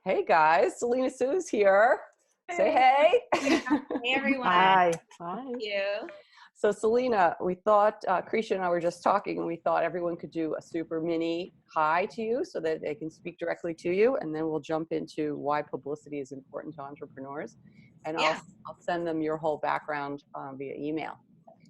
Hey guys, Selena Soo's here. Say hey. Hey everyone. Hi. Thank you. So Selena, we thought, Krisha and I were just talking, and we thought everyone could do a super mini hi to you so that they can speak directly to you, and then we'll jump into why publicity is important to entrepreneurs. And Yeah. I'll send them your whole background via email.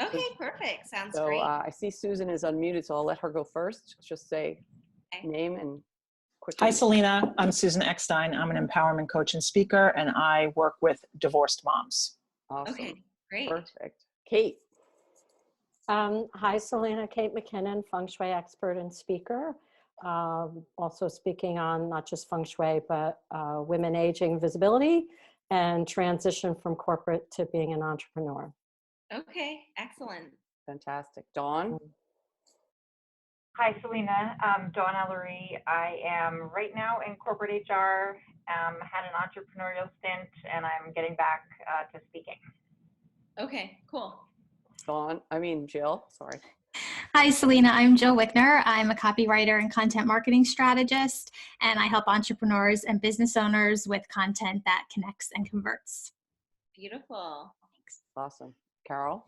Okay, perfect. Sounds So great. I see Susan is unmuted, so I'll let her go first. Just say Okay. name and quickly. Hi, Selena. I'm Susan Eckstein. I'm an empowerment coach and speaker, and I work with divorced moms. Awesome. Okay, great. Perfect. Kate. Hi, Selena. Kate McKinnon, feng shui expert and speaker. Also speaking on not just feng shui, but women aging visibility and transition from corporate to being an entrepreneur. Okay, excellent. Fantastic. Dawn. Hi, Selena. Dawn Ellery. I am right now in corporate HR, had an entrepreneurial stint, and I'm getting back to speaking. Okay, cool. Jill, sorry. Hi, Selena. I'm Jill Wickner. I'm a copywriter and content marketing strategist, and I help entrepreneurs and business owners with content that connects and converts. Beautiful. Thanks. Awesome. Carol.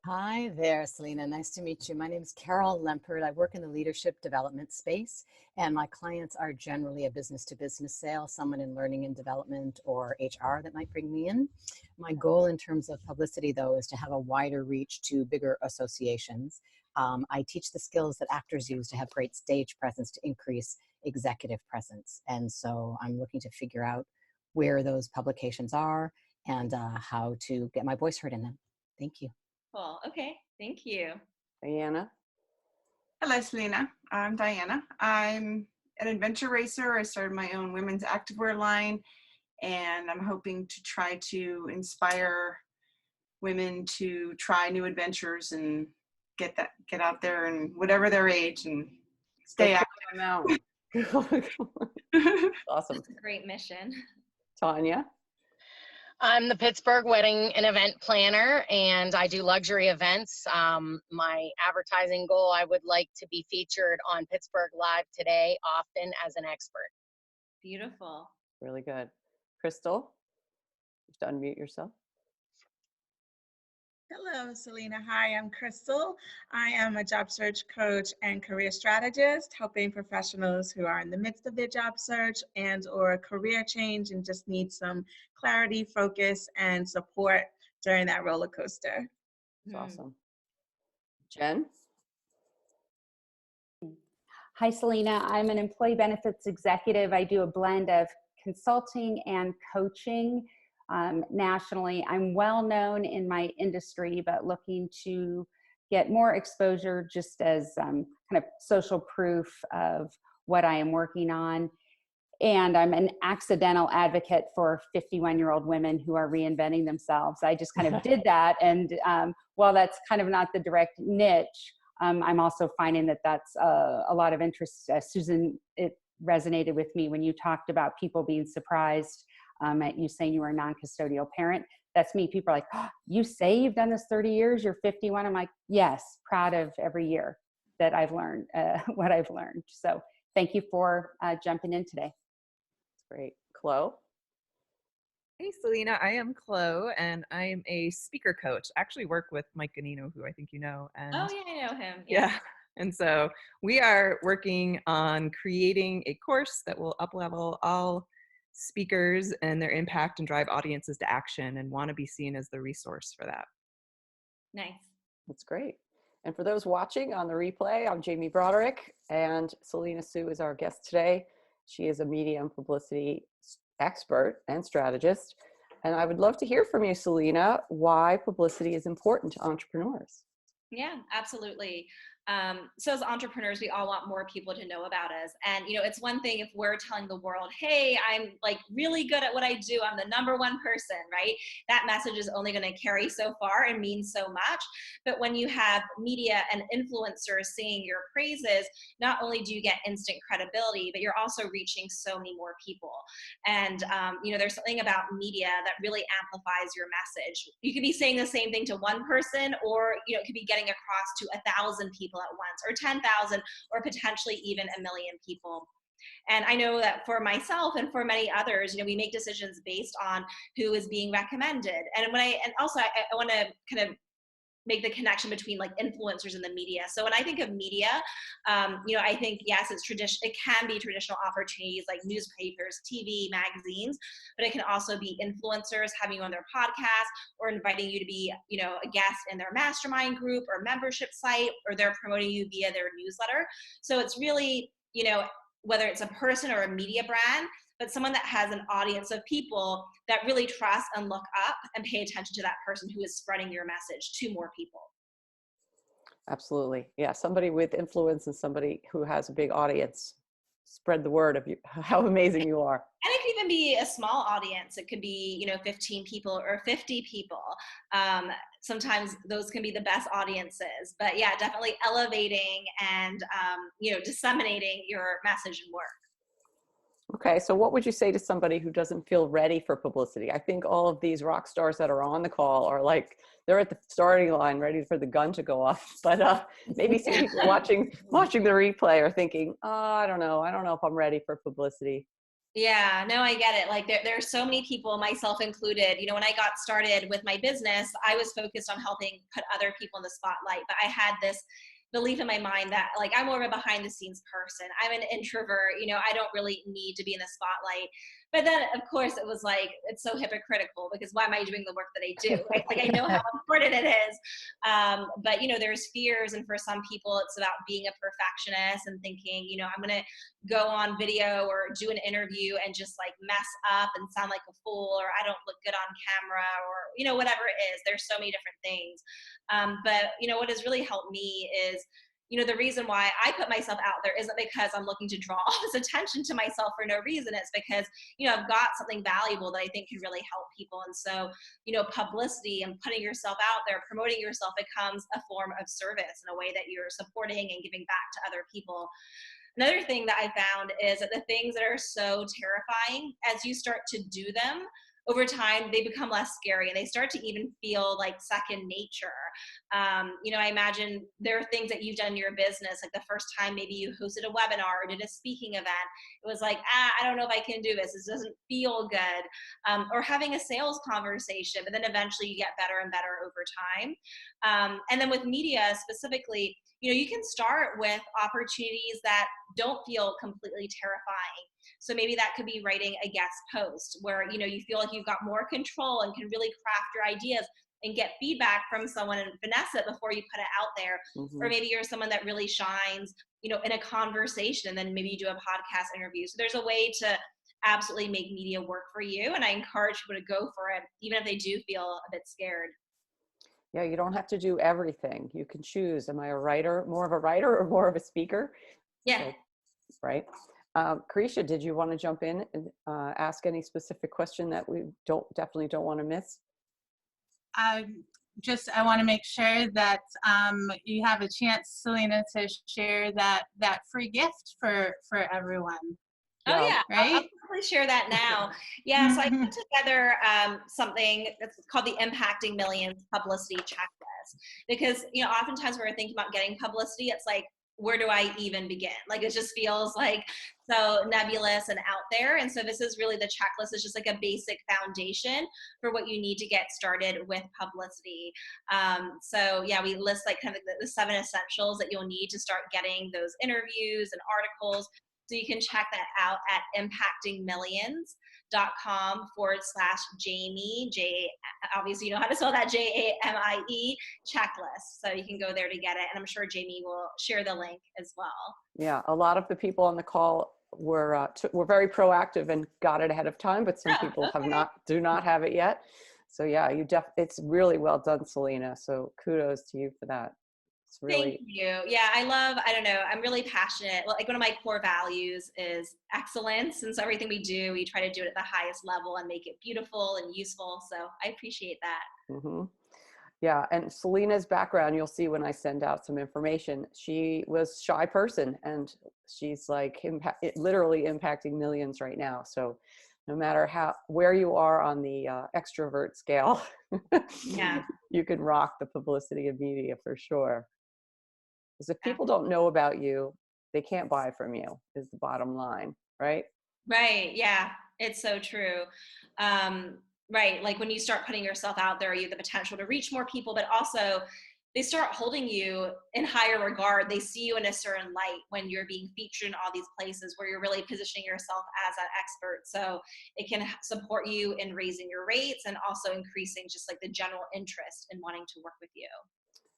Hi there, Selena. Nice to meet you. My name is Carol Lempert. I work in the leadership development space, and my clients are generally a business-to-business sale, someone in learning and development or HR that might bring me in. My goal in terms of publicity, though, is to have a wider reach to bigger associations. I teach the skills that actors use to have great stage presence to increase executive presence. And so I'm looking to figure out where those publications are and how to get my voice heard in them. Thank you. Cool. Okay, thank you. Diana. Hello, Selena. I'm Diana. I'm an adventure racer. I started my own women's activewear line, and I'm hoping to try to inspire women to try new adventures and get out there and whatever their age and stay active. Awesome. That's a great mission. Tanya. I'm the Pittsburgh wedding and event planner, and I do luxury events. My advertising goal, I would like to be featured on Pittsburgh Live Today often as an expert. Beautiful. Really good. Crystal. You have to unmute yourself. Hello, Selena. Hi, I'm Crystal. I am a job search coach and career strategist, helping professionals who are in the midst of their job search and or career change and just need some clarity, focus, and support during that roller coaster. That's awesome. Jen. Hi, Selena. I'm an employee benefits executive. I do a blend of consulting and coaching. Nationally, I'm well known in my industry, but looking to get more exposure just as kind of social proof of what I am working on. And I'm an accidental advocate for 51-year-old women who are reinventing themselves. I just kind of did that. And while that's kind of not the direct niche, I'm also finding that that's a lot of interest. Susan, it resonated with me when you talked about people being surprised at you saying you were a non-custodial parent. That's me. People are like, oh, you say you've done this 30 years, you're 51. I'm like, yes, proud of every year that I've learned what I've learned. So thank you for jumping in today. That's great. Chloe. Hey, Selena. I am Chloe, and I am a speaker coach. I actually work with Mike Ganino, who I think you know. And Oh, yeah, I know him. yeah. And so we are working on creating a course that will up-level all speakers and their impact and drive audiences to action, and want to be seen as the resource for that. Nice. That's great. And for those watching on the replay, I'm Jamie Broderick, and Selena Soo is our guest today. She is a media and publicity expert and strategist. And I would love to hear from you, Selena, why publicity is important to entrepreneurs. Yeah, absolutely. So as entrepreneurs, we all want more people to know about us. And, it's one thing if we're telling the world, hey, I'm like really good at what I do. I'm the #1 person, right? That message is only going to carry so far and mean so much. But when you have media and influencers singing your praises, not only do you get instant credibility, but you're also reaching so many more people. And, there's something about media that really amplifies your message. You could be saying the same thing to one person, or, it could be getting across to 1,000 people at once, or 10,000, or potentially even 1 million people. And I know that for myself and for many others, we make decisions based on who is being recommended. And also I want to kind of make the connection between like influencers and the media. So when I think of media, I think, yes, it can be traditional opportunities like newspapers, TV, magazines, but it can also be influencers having you on their podcast or inviting you to be, a guest in their mastermind group or membership site, or they're promoting you via their newsletter. So it's really, whether it's a person or a media brand, but someone that has an audience of people that really trust and look up and pay attention to that person who is spreading your message to more people. Absolutely. Yeah. Somebody with influence and somebody who has a big audience. Spread the word of you, how amazing you are. And it could even be a small audience. It could be, 15 people or 50 people. Sometimes those can be the best audiences. But yeah, definitely elevating and, disseminating your message and work. Okay, so what would you say to somebody who doesn't feel ready for publicity? I think all of these rock stars that are on the call are like, they're at the starting line ready for the gun to go off. But maybe some people watching the replay are thinking, I don't know if I'm ready for publicity. Yeah, no, I get it. Like there are so many people, myself included, when I got started with my business, I was focused on helping put other people in the spotlight. But I had this belief in my mind that like I'm more of a behind the scenes person. I'm an introvert, I don't really need to be in the spotlight. But then of course it was like, it's so hypocritical because why am I doing the work that I do? Right? Like I know how important it is. But there's fears, and for some people it's about being a perfectionist and thinking, I'm gonna go on video or do an interview and just like mess up and sound like a fool, or I don't look good on camera, or whatever it is. There's so many different things. But what has really helped me is, the reason why I put myself out there isn't because I'm looking to draw all this attention to myself for no reason. It's because, I've got something valuable that I think can really help people. And so, publicity and putting yourself out there, promoting yourself becomes a form of service in a way that you're supporting and giving back to other people. Another thing that I found is that the things that are so terrifying, as you start to do them, over time, they become less scary and they start to even feel like second nature. I imagine there are things that you've done in your business, like the first time maybe you hosted a webinar or did a speaking event. It was like, I don't know if I can do this. This doesn't feel good. Or having a sales conversation, but then eventually you get better and better over time. And then with media specifically, you can start with opportunities that don't feel completely terrifying. So maybe that could be writing a guest post where, you feel like you've got more control and can really craft your ideas and get feedback from someone and finesse it before you put it out there. Mm-hmm. Or maybe you're someone that really shines, in a conversation, and then maybe you do a podcast interview. So there's a way to absolutely make media work for you. And I encourage people to go for it, even if they do feel a bit scared. Yeah, you don't have to do everything. You can choose. Am I more of a writer or more of a speaker? Yeah. So, right. Carisha, did you want to jump in and ask any specific question that we definitely don't want to miss? I want to make sure that you have a chance, Selena, to share that free gift for everyone. Oh yeah, right? I'll probably share that now. Yeah, so I put together something that's called the Impacting Millions Publicity Checklist, because oftentimes when we're thinking about getting publicity, it's like, where do I even begin? Like it just feels like so nebulous and out there. And so this is really the checklist. It's just like a basic foundation for what you need to get started with publicity. So yeah, we list like kind of the 7 essentials that you'll need to start getting those interviews and articles. So you can check that out at impactingmillions.com/Jamie, obviously you know how to spell that, JAMIE checklist. So you can go there to get it. And I'm sure Jamie will share the link as well. Yeah, a lot of the people on the call were very proactive and got it ahead of time, but some people do not have it yet. So yeah, it's really well done, Selena. So kudos to you for that. Thank you. Yeah, I'm really passionate. Like one of my core values is excellence. And so everything we do, we try to do it at the highest level and make it beautiful and useful. So I appreciate that. Mm-hmm. Yeah. And Selena's background, you'll see when I send out some information, she was a shy person and she's like literally impacting millions right now. So no matter where you are on the extrovert scale, yeah, you can rock the publicity and media for sure. Because if people don't know about you, they can't buy from you is the bottom line, right? Right. Yeah. It's so true. Right. Like when you start putting yourself out there, you have the potential to reach more people, but also they start holding you in higher regard. They see you in a certain light when you're being featured in all these places where you're really positioning yourself as that expert. So it can support you in raising your rates and also increasing just like the general interest in wanting to work with you.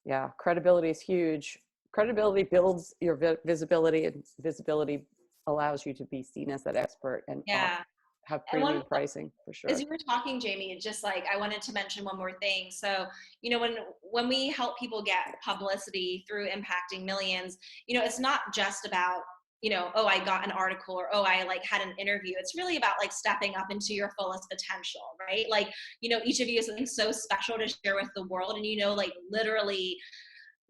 Yeah, credibility is huge. Credibility builds your visibility, and visibility allows you to be seen as that expert and Yeah. have And premium pricing for sure. As you were talking, Jamie, it just like I wanted to mention one more thing. So, you know, when we help people get publicity through impacting millions, you know, it's not just about, you know, oh, I got an article or oh, I like had an interview. It's really about like stepping up into your fullest potential, right? Like, you know, each of you has something so special to share with the world, and you know, like literally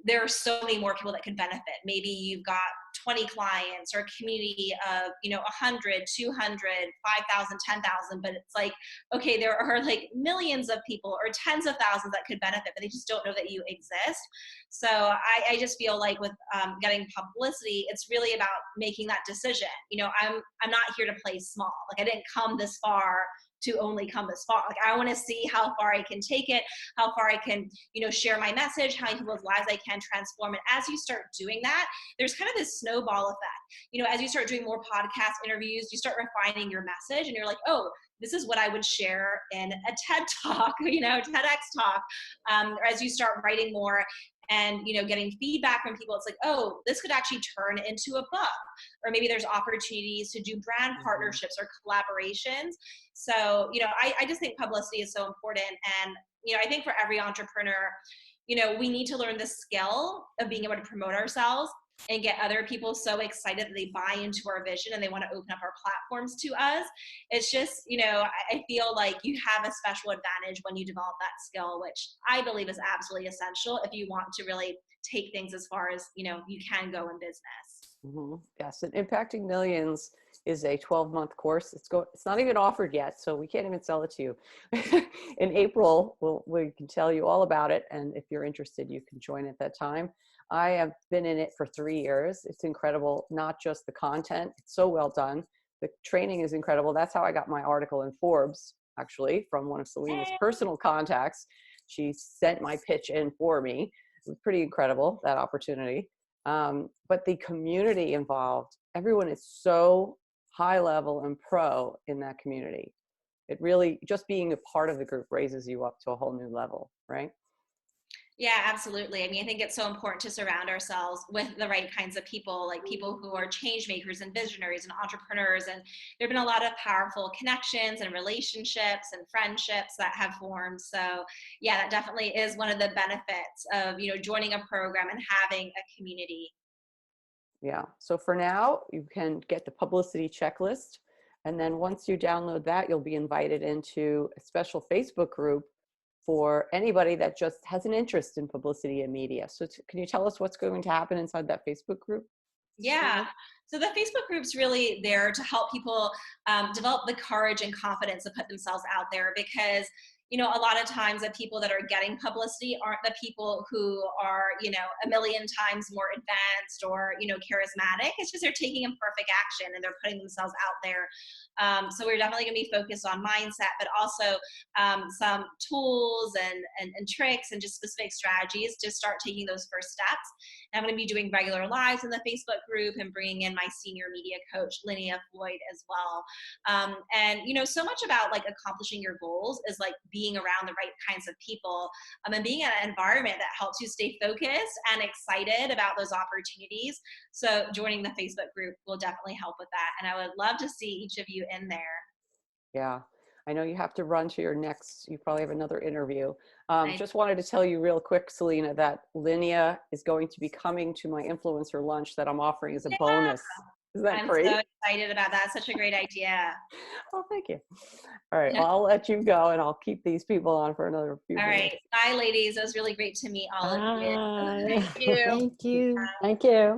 there are so many more people that could benefit. Maybe you've got 20 clients or a community of, you know, 100, 200, 5,000, 10,000, but it's like, okay, there are like millions of people or tens of thousands that could benefit, but they just don't know that you exist. So I just feel like with getting publicity, it's really about making that decision. You know, I'm not here to play small. Like I didn't come this far to only come this far. Like I want to see how far I can take it, how far I can, you know, share my message, how many people's lives I can transform. And as you start doing that, there's kind of this snowball effect. You know, as you start doing more podcast interviews, you start refining your message and you're like, oh, this is what I would share in a TED Talk, you know, TEDx talk. Or as you start writing more and, you know, getting feedback from people, it's like, oh, this could actually turn into a book. Or maybe there's opportunities to do brand partnerships or collaborations. So, you know, I just think publicity is so important. And, you know, I think for every entrepreneur, you know, we need to learn the skill of being able to promote ourselves and get other people so excited that they buy into our vision and they want to open up our platforms to us. It's just, you know, I feel like you have a special advantage when you develop that skill, which I believe is absolutely essential if you want to really take things as far as, you know, you can go in business. Yes, and Impacting Millions is a 12-month course. It's not even offered yet, so we can't even sell it to you. In April, we can tell you all about it, and if you're interested, you can join at that time. I have been in it for 3 years. It's incredible, not just the content. It's so well done. The training is incredible. That's how I got my article in Forbes, actually, from one of Selena's personal contacts. She sent my pitch in for me. It was pretty incredible, that opportunity. But the community involved, everyone is so high level and pro in that community. It really, just being a part of the group raises you up to a whole new level, right? Yeah, absolutely. I mean, I think it's so important to surround ourselves with the right kinds of people, like people who are change makers and visionaries and entrepreneurs. And there have been a lot of powerful connections and relationships and friendships that have formed. So yeah, that definitely is one of the benefits of, you know, joining a program and having a community. Yeah. So for now, you can get the publicity checklist. And then once you download that, you'll be invited into a special Facebook group for anybody that just has an interest in publicity and media. So can you tell us what's going to happen inside that Facebook group? Yeah. So the Facebook group's really there to help people develop the courage and confidence to put themselves out there, because, you know, a lot of times the people that are getting publicity aren't the people who are, you know, a million times more advanced or, you know, charismatic. It's just they're taking imperfect action and they're putting themselves out there. So we're definitely going to be focused on mindset, but also some tools and tricks and just specific strategies to start taking those first steps. And I'm going to be doing regular lives in the Facebook group and bringing in my senior media coach, Linnea Floyd, as well. And, you know, so much about like accomplishing your goals is like being around the right kinds of people and being in an environment that helps you stay focused and excited about those opportunities. So joining the Facebook group will definitely help with that. And I would love to see each of you in there. Yeah. I know you have to run to your next, you probably have another interview. Just wanted to tell you real quick, Selena, that Linnea is going to be coming to my influencer lunch that I'm offering as a bonus. Is that great? I'm so excited about that. Such a great idea. Oh, thank you. All right. Well, I'll let you go and I'll keep these people on for another few minutes. All right. Bye, ladies. It was really great to meet all of you. Bye. Thank you. Thank you. Thank you.